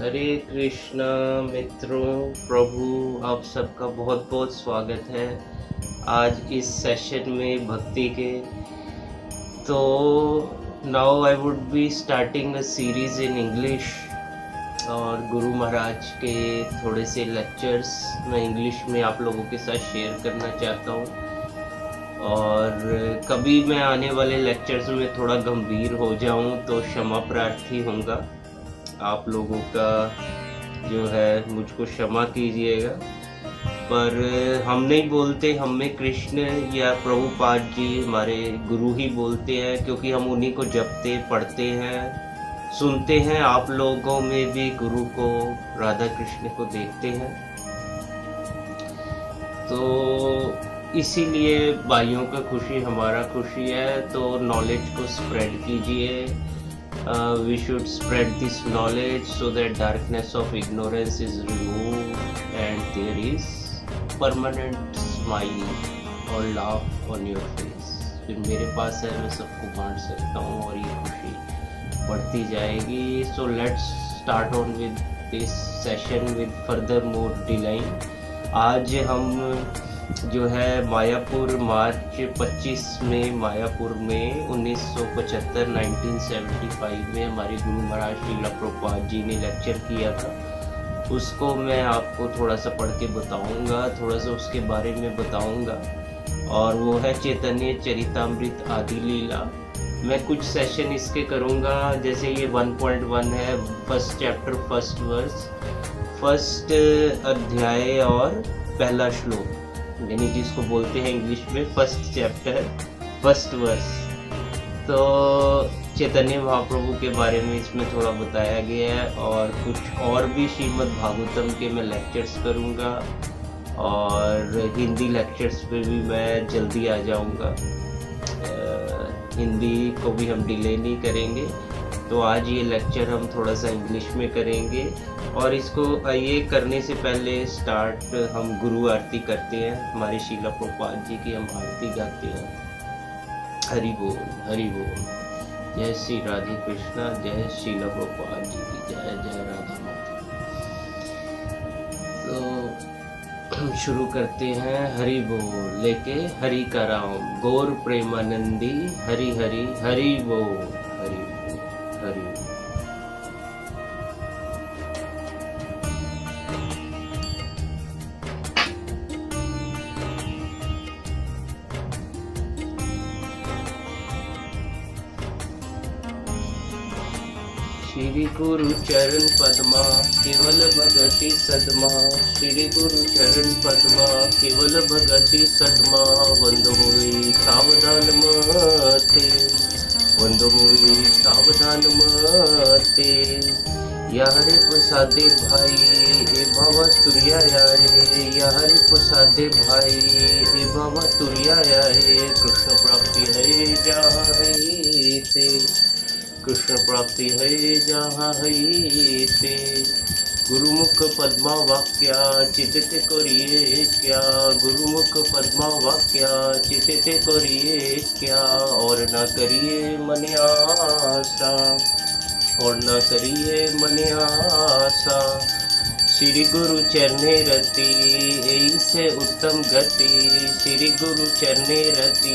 हरे कृष्णा मित्रों, प्रभु आप सबका बहुत बहुत स्वागत है आज इस सेशन में भक्ति के। तो now I would be starting a series in English और गुरु महाराज के थोड़े से लेक्चर्स मैं इंग्लिश में आप लोगों के साथ शेयर करना चाहता हूँ। और कभी मैं आने वाले लेक्चर्स में थोड़ा गंभीर हो जाऊँ तो क्षमा प्रार्थी होऊंगा। आप लोगों का जो है मुझको क्षमा कीजिएगा। पर हम नहीं बोलते, हमें कृष्ण या प्रभुपाद जी हमारे गुरु ही बोलते हैं, क्योंकि हम उन्हीं को जपते पढ़ते हैं, सुनते हैं। आप लोगों में भी गुरु को, राधा कृष्ण को देखते हैं। तो इसीलिए भाइयों का खुशी हमारा खुशी है। तो नॉलेज को स्प्रेड कीजिए। We should spread this knowledge so that darkness of ignorance is removed and there is permanent smile or laugh on your face। फिर मेरे पास है, मैं सबको बांट सकता हूँ और ये खुशी बढ़ती जाएगी। So let's start on with this session with further more delay। आज हम जो है मायापुर मार्च 25 में मायापुर में 1975 में हमारे गुरु महाराज श्रीला प्रभुपाद जी ने लेक्चर किया था। उसको मैं आपको थोड़ा सा पढ़ के बताऊंगा, थोड़ा सा उसके बारे में बताऊंगा। और वो है चैतन्य चरितामृत आदि लीला। मैं कुछ सेशन इसके करूंगा, जैसे ये 1.1 है, first chapter first verse, first अध्याय और पहला श्लोक, यानी जिसको बोलते हैं इंग्लिश में फर्स्ट चैप्टर फर्स्ट वर्स। तो चैतन्य महाप्रभु के बारे में इसमें थोड़ा बताया गया है। और कुछ और भी श्रीमद् भागवतम के मैं लेक्चर्स करूँगा और हिंदी लेक्चर्स पे भी मैं जल्दी आ जाऊँगा। हिंदी को भी हम डिले नहीं करेंगे। तो आज ये लेक्चर हम थोड़ा सा इंग्लिश में करेंगे। और इसको ये करने से पहले स्टार्ट हम गुरु आरती करते हैं। हमारे शीला प्रभुपाद जी की हम आरती गाते हैं। हरि बोल, हरि बोल। जय श्री राधे कृष्णा, जय शीला प्रभुपाद जी की जय, जय राधा माता। तो हम शुरू करते हैं। हरि बोल लेके हरि का राम, गौर प्रेमानंदी, हरि हरि हरि बोल, हरि बोल, हरि बोल। श्री गुरु चरण पद्मा केवल भगति सदमा, श्री गुरु चरण पद्मा केवल भगति सदमा। वंदो मोहि सावधान मते, वंदो मोहि सावधान मते। यारे प्रसादे भाई ए बाबा तुरिया आए, यारे प्रसादे भाई ए बाबा तुरिया आए। कृष्ण प्राप्ति है जहाँ है ते, कृष्ण प्राप्ति है जहाँ है ते। गुरुमुख पद्मा वाक्या चितित करिए क्या, गुरुमुख पद्मा वाक्या चितित करिए क्या। और न करिए मन आशा, और न करिए मन आशा। श्री गुरु चरणे रति यही से उत्तम गति, श्री गुरु चरणे रति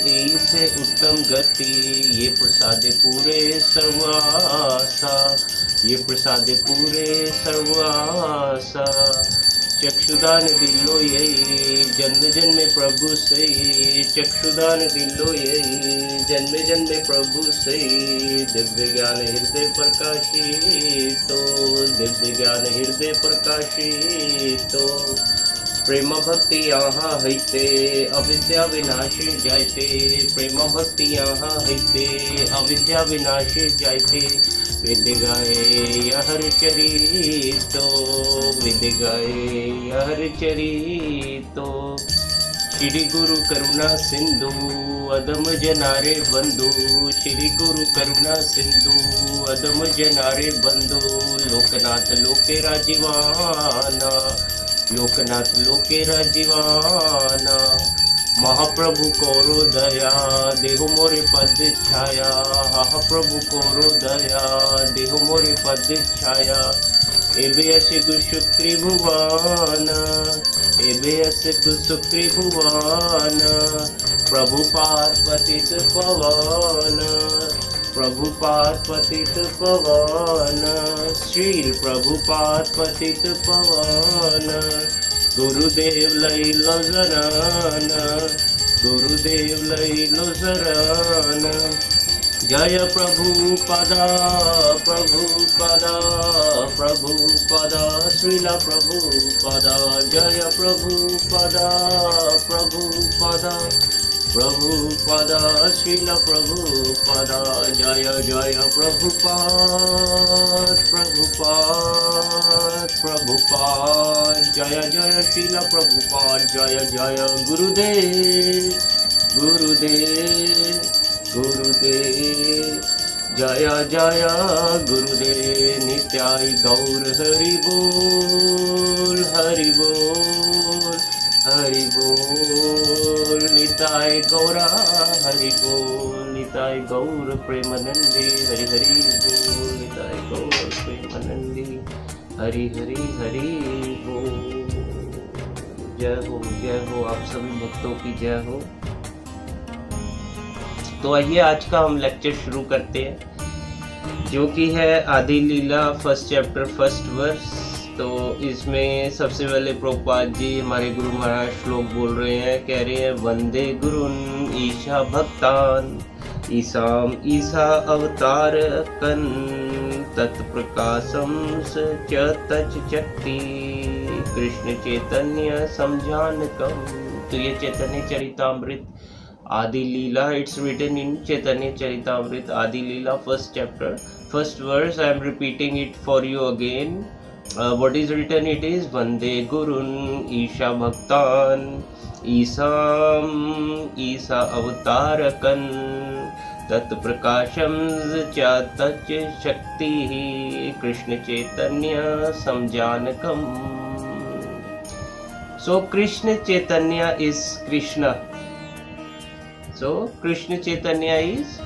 यही से उत्तम गति। ये प्रसाद पूरे सर्वासा, ये प्रसाद पूरे सर्वासा। चक्षुदान दिलो यही जन्म जन्म प्रभु सही, चक्षुदान दिलो यही जन्म जन्म प्रभु सही। दिव्य ज्ञान हृदय प्रकाशितो, दिव्य ज्ञान हृदय प्रकाशितो। प्रेम भक्ति यहाँ हैते अविद्या विनाशी जायते, प्रेम भक्ति यहाँ हैते अविद्या विनाशी जायते। विद गाए हर चरितो, विद गाए हर चरितो। श्री गुरु करुणा सिंधु अदम जनारे बंधु, श्री गुरु करुणा सिंधु अदम जनारे बंधु। लोकनाथ लोके राजीवाना, लोकनाथ लोके राजीवाना। महाप्रभु कोरो दया देहु मोरे पद छाया, महाप्रभु कोरो दया देहु मोरे पद छाया। एबे असे गुसुख त्रिभुवन, एबे असे गुसुख त्रिभुवन, प्रभुपाद पतित पवन, प्रभुपाद पतित पवन, श्री प्रभुपाद पतित पवन। गुरुदेव लैलो शरण, गुरुदेव लैलो शरण। जय प्रभुपदा प्रभुपदा प्रभुपदा, श्रील प्रभुपदा। जय प्रभुपदा प्रभुपदा प्रभुपदा, श्रील प्रभुपदा। जय जय प्रभुपाद प्रभुपाद प्रभुपाद, जय जय श्रील प्रभुपाद। जय जय गुरुदेव गुरुदेव गुरुदेव, जय जय गुरुदेव। नित्याय गौर हरि बोल हरि बोल हरि बोल, निताय गौरा हरि बोल, निताय गौर प्रेमानंदी हरि हरि बोल, निताय गौर प्रेमानंदी हरि हरि हरि बोल। जय हो आप सभी भक्तों की जय हो। तो आइए आज का हम लेक्चर शुरू करते हैं, जो कि है आदि Lila first chapter first verse. तो इसमें सबसे पहले प्रभुपाद जी हमारे गुरु महाराज श्लोक बोल रहे हैं, कह रहे हैं वंदे गुरुन ईशा भक्तान, ईसाम ईसा अवतार कन, तत्प्रकाशम च तच शक्ति, कृष्ण चैतन्य समझानकम। तो ये चैतन्य चरितामृत आदि लीला, it's written in Chaitanya Charitamrita Adi Lila first chapter first verse. I am repeating it for you again. What is written? It is Vande Gurun Isha Bhaktan, Isam Isa Avtarakan, Tat Prakasham Cha Tach Shakti, Krishna Chaitanya Samjanakam. So Krishna Chaitanya is Krishna. So Krishna Chaitanya is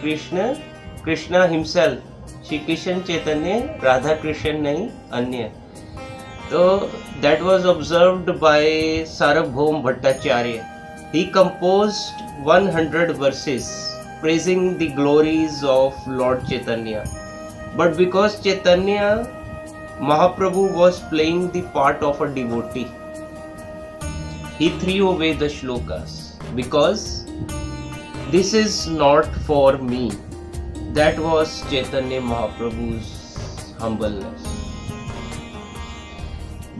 Krishna himself. Shri Krishna Chaitanya, Radha Krishna नहीं अन्य। तो that was observed by Sarvabhauma Bhattacharya. He composed 100 verses praising the glories of Lord Chaitanya, but because Chaitanya Mahaprabhu was playing the part of a devotee, he threw away the shlokas because this is not for me. That was Chaitanya Mahaprabhu's humbleness.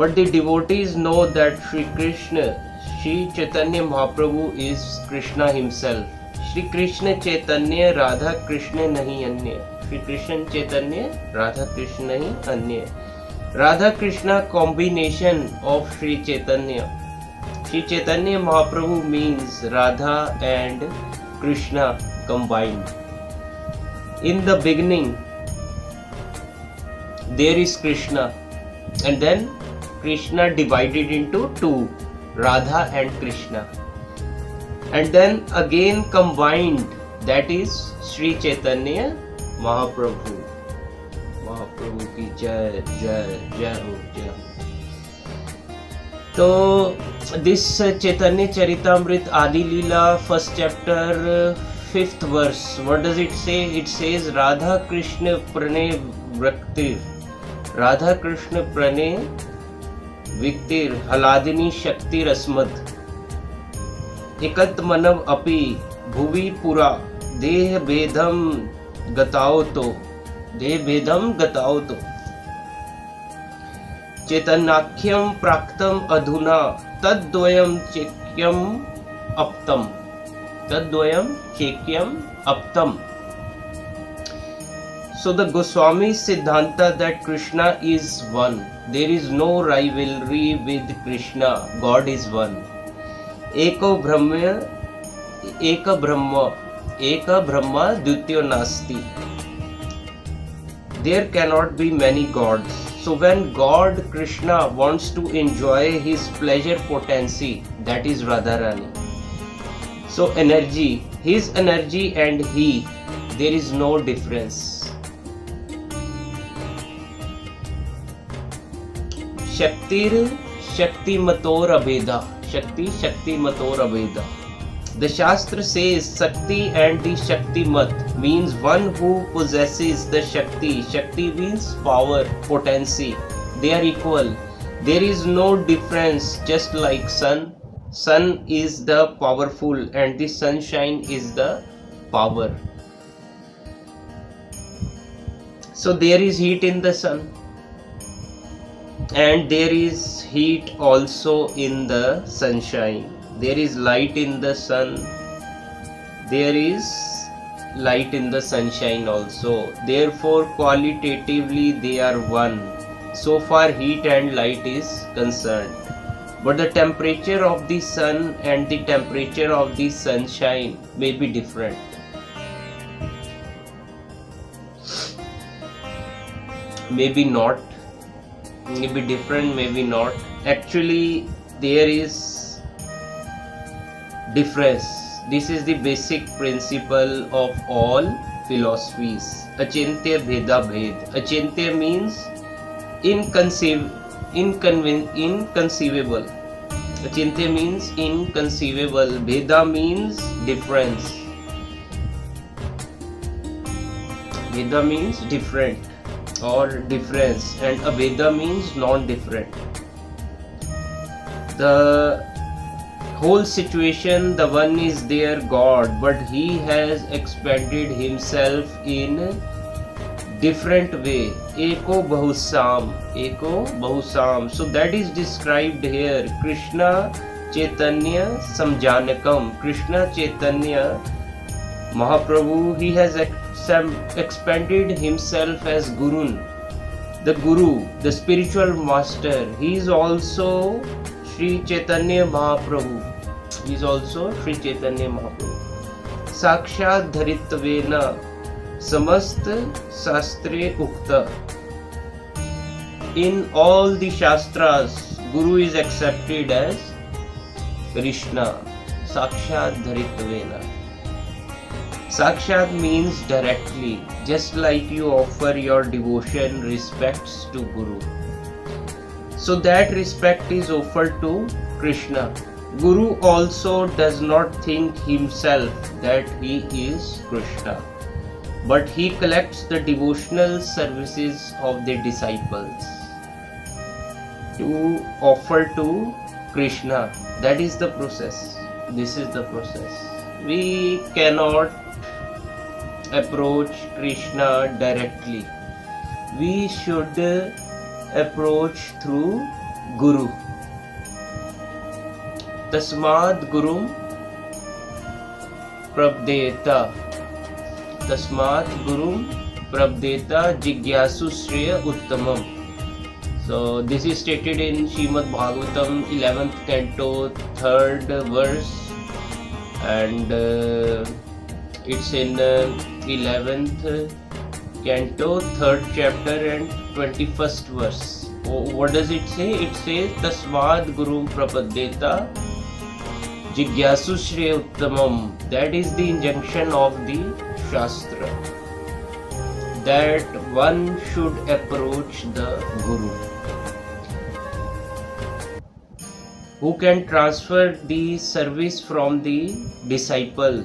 But the devotees know that Sri Krishna, Sri Chaitanya Mahaprabhu is Krishna himself. Sri Krishna Chaitanya Radha Krishna nahi anya. Sri Krishna Chaitanya Radha Krishna nahi anya. Radha Krishna combination of Sri Chaitanya. Sri Chaitanya Mahaprabhu means Radha and Krishna combined. In the beginning there is Krishna, and then Krishna divided into two, Radha and Krishna, and then again combined, that is Sri Chaitanya Mahaprabhu. Mahaprabhu की जय जय जय हो जय हो। तो this Chaitanya Charitamrita Adi Leela first chapter 5th verse, what does it say? It says Radha Krishna Pranay Vraktir, Radha Krishna Pranay Viktir Haladini Shakti Rasmad, Ekat Manav Api Bhuvi Pura Deh Bedham Gatao To, Deh Bedham Gatao To, Chaitanakyam Praktam Adhuna Taddoyam Chekyam Aptam, Taddoyam Chekyam Aptam. So the Goswami Siddhanta that Krishna is one. There is no rivalry with Krishna. God is one. Eko Brahma, Eka Brahma, Dvitiyo Nasti. There cannot be many gods. So when God Krishna wants to enjoy his pleasure potency, that is Radharani, So energy, his energy and he, there is no difference. Shaktir Shaktimator Abheda. Shakti Shaktimator Abheda. The Shastra says Shakti and the Shaktimat means one who possesses the Shakti. Shakti means power, potency. They are equal. There is no difference, just like sun. Sun is the powerful and the sunshine is the power. So there is heat in the sun and there is heat also in the sunshine. There is light in the sun, there is light in the sunshine also. Therefore qualitatively they are one, so far heat and light is concerned. But the temperature of the sun and the temperature of the sunshine may be different. Maybe not, maybe different, maybe not. Actually there is difference. This is the basic principle of all philosophies. Achintya Bheda Bhed. Achintya means inconceivable. Achintya means inconceivable. Bheda means difference. Bheda means different or difference, and Abheda means non-different. The whole situation, the one is there, God, but he has expanded himself in different way. Eko Bahusam, Eko Bahusam. So that is described here. Krishna Chaitanya Samjanakam. Krishna Chaitanya Mahaprabhu, he has expanded himself as Gurun. The Guru, the spiritual master. He is also Sri Chaitanya Mahaprabhu. He is also Sri Chaitanya Mahaprabhu. Sakshat Dharitvena Samast Shastre Ukta. In all the Shastras, Guru is accepted as Krishna. Sakshat Dharitvena. Sakshat means directly, just like you offer your devotion, respects to Guru. So that respect is offered to Krishna. Guru also does not think himself that he is Krishna, but he collects the devotional services of the disciples to offer to Krishna. That is the process. This is the process. We cannot approach Krishna directly. We should approach through Guru. Tasmad Gurum Prabdeta. Tasmad Gurum Prabdeta Jigyasu Shreya Uttamam. So this is stated in Srimad Bhagavatam 11th canto 3rd verse, and it's in 11th canto 3rd chapter and 21st verse. What does it say? It says Tasmad Gurum Prapaddeta Jigyasu Shreya Uttamam. That is the injunction of the Shastra, that one should approach the Guru, who can transfer the service from the disciple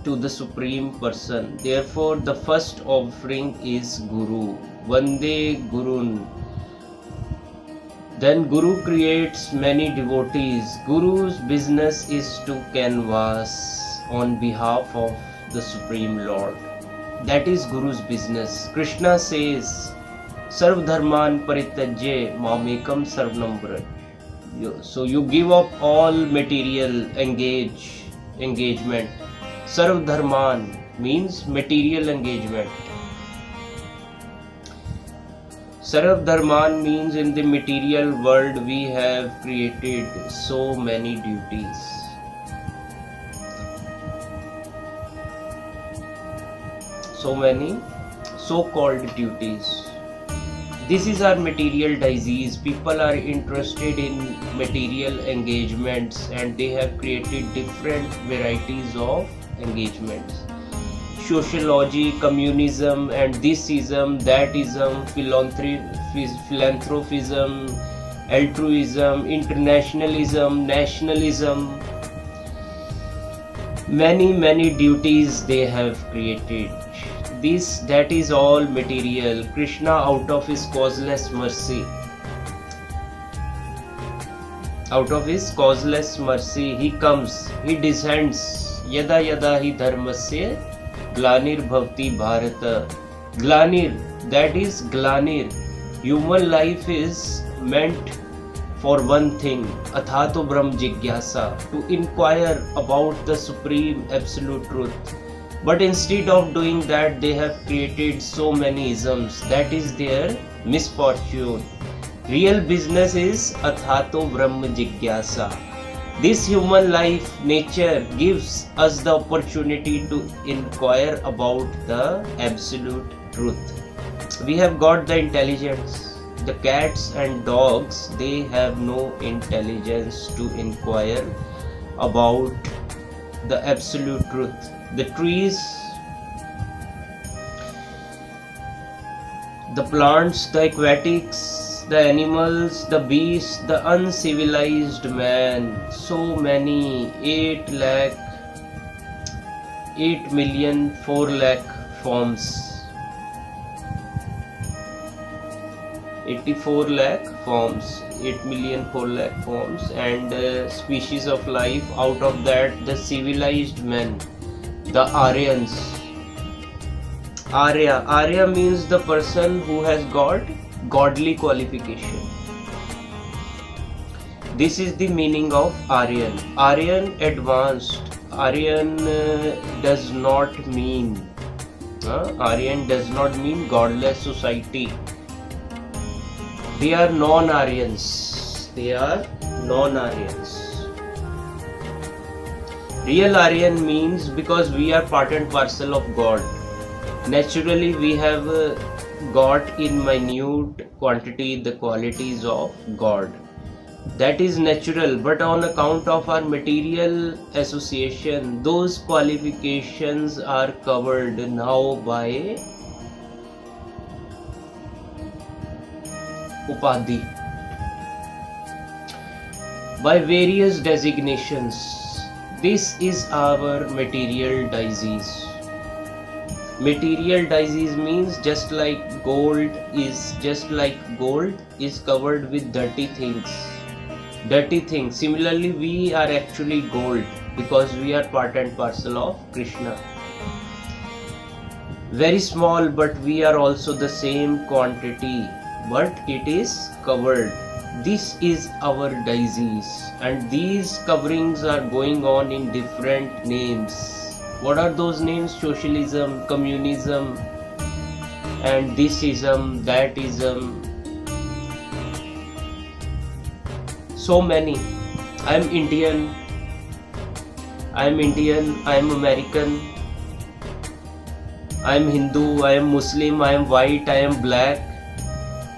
to the Supreme Person. Therefore the first offering is Guru. Vande Gurun. Then Guru creates many devotees. Guru's business is to canvass on behalf of the Supreme Lord. That is Guru's business. Krishna says, Sarv Dharman Parityajya Mamekam Sarvanam Vraj. So you give up all material engagement. Sarv Dharman means material engagement. Sarv Dharman means in the material world we have created so many duties. So many so-called duties. This is our material disease. People are interested in material engagements and they have created different varieties of engagements. Sociology, communism, and thisism, thatism, philanthropism, altruism, internationalism, nationalism. Many duties they have created. That is all material. Krishna, out of his causeless mercy, he comes, he descends. Yada yada hi dharmasya glanir bhavati bharata. Glanir, that is glanir. Human life is meant for one thing, athato brahm jigyasa, to inquire about the supreme absolute truth. But instead of doing that, they have created so many isms. That is their misfortune. Real business is athato brahma jigyasa. This human life, nature, gives us the opportunity to inquire about the absolute truth. We have got the intelligence. The cats and dogs, they have no intelligence to inquire about the absolute truth. The trees, the plants, the aquatics, the animals, the beasts, the uncivilized man, so many, 8,000,000,4 lakh forms, 84 lakh forms, 8,000,004 lakh forms, and species of life. Out of that, the civilized men, the Aryans. Arya means the person who has got godly qualification. This is the meaning of Aryan. Aryan advanced. Aryan does not mean godless society. They are non-Aryans. Real Aryan means because we are part and parcel of God. Naturally, we have got in minute quantity the qualities of God. That is natural, but on account of our material association, those qualifications are covered now by upadhi, by various designations. This is our material disease. Material disease means just like gold is covered with dirty things. Similarly, we are actually gold because we are part and parcel of Krishna. Very small, but we are also the same quantity, but it is covered. This is our disease, and these coverings are going on in different names. What are those names? Socialism, communism, and thisism, thatism. So many. I am Indian, I am American, I am Hindu, I am Muslim, I am white, I am black.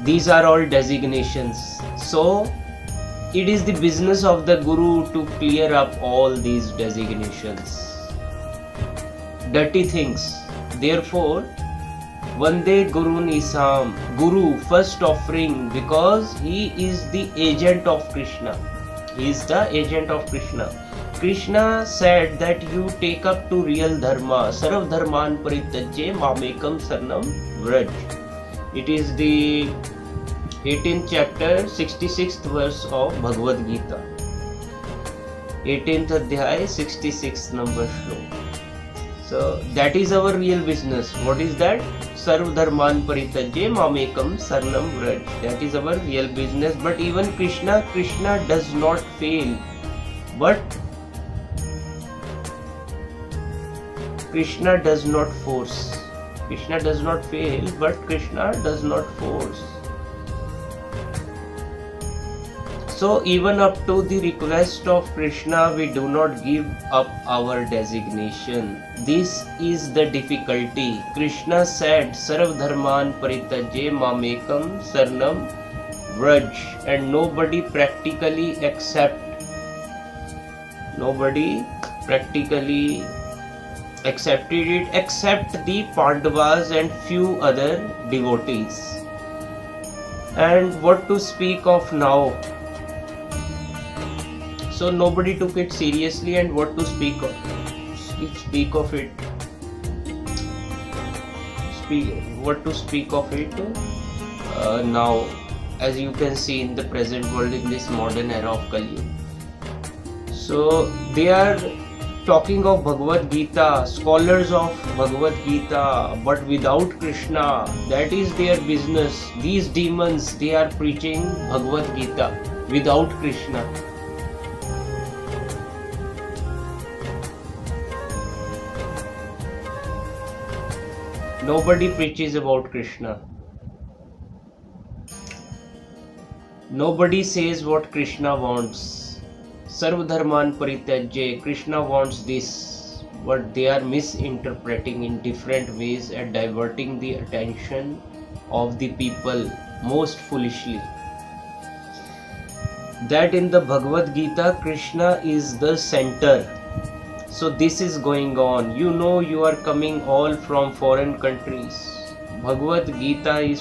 These are all designations. So it is the business of the Guru to clear up all these designations. Dirty things. Therefore, Vande Guru Nisam, Guru first offering, because he is the agent of Krishna. He is the agent of Krishna. Krishna said that you take up to real dharma. Sarv dharman parityajya mamekam saranam vraj. It is the 18th chapter, 66th verse of Bhagavad Gita. 18th adhyay, 66th number shlok. So that is our real business. What is that? Sarv dharman parityajya mamekam saranam vraj. That is our real business. But even Krishna does not fail. But Krishna does not force. Krishna does not fail, but Krishna does not force. So even up to the request of Krishna, we do not give up our designation. This is the difficulty. Krishna said, Sarv Dharman Parityajya Mamekam Sarnam Vraj, and nobody practically accepted it except the Pandavas and few other devotees. And what to speak of now? So nobody took it seriously, and what to speak of it? What to speak of it now, as you can see in the present world, in this modern era of Kali Yuga. So they are talking of Bhagavad Gita, scholars of Bhagavad Gita, but without Krishna. That is their business. These demons, they are preaching Bhagavad Gita without Krishna. Nobody preaches about Krishna. Nobody says what Krishna wants. Sarv Dharman Parityajya. Krishna wants this, but they are misinterpreting in different ways and diverting the attention of the people most foolishly. That in the Bhagavad Gita, Krishna is the center. So this is going on. You know, you are coming all from foreign countries. Bhagavad Gita is